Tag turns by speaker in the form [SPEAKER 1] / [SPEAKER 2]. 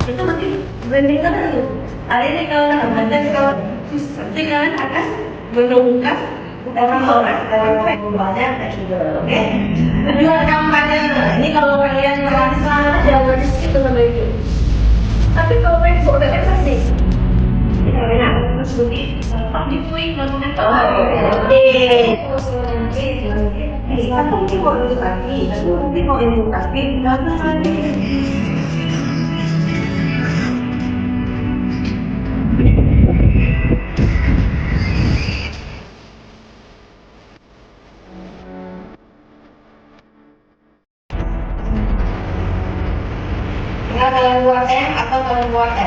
[SPEAKER 1] Itu berarti branding kan itu. Ada ini kalau ada kalau dengan akan menemukan orang-orang banyak juga. Oke. Kedua kampanye ini kalau kalian merasa jangan di situ sama itu. Tapi kalau main bola kan pasti. Kita enak terus budi. Tapi kuing melakukan Tapi mau edukasi, tapi mau edukasi, Tinggal kalian buat M atau kalian buat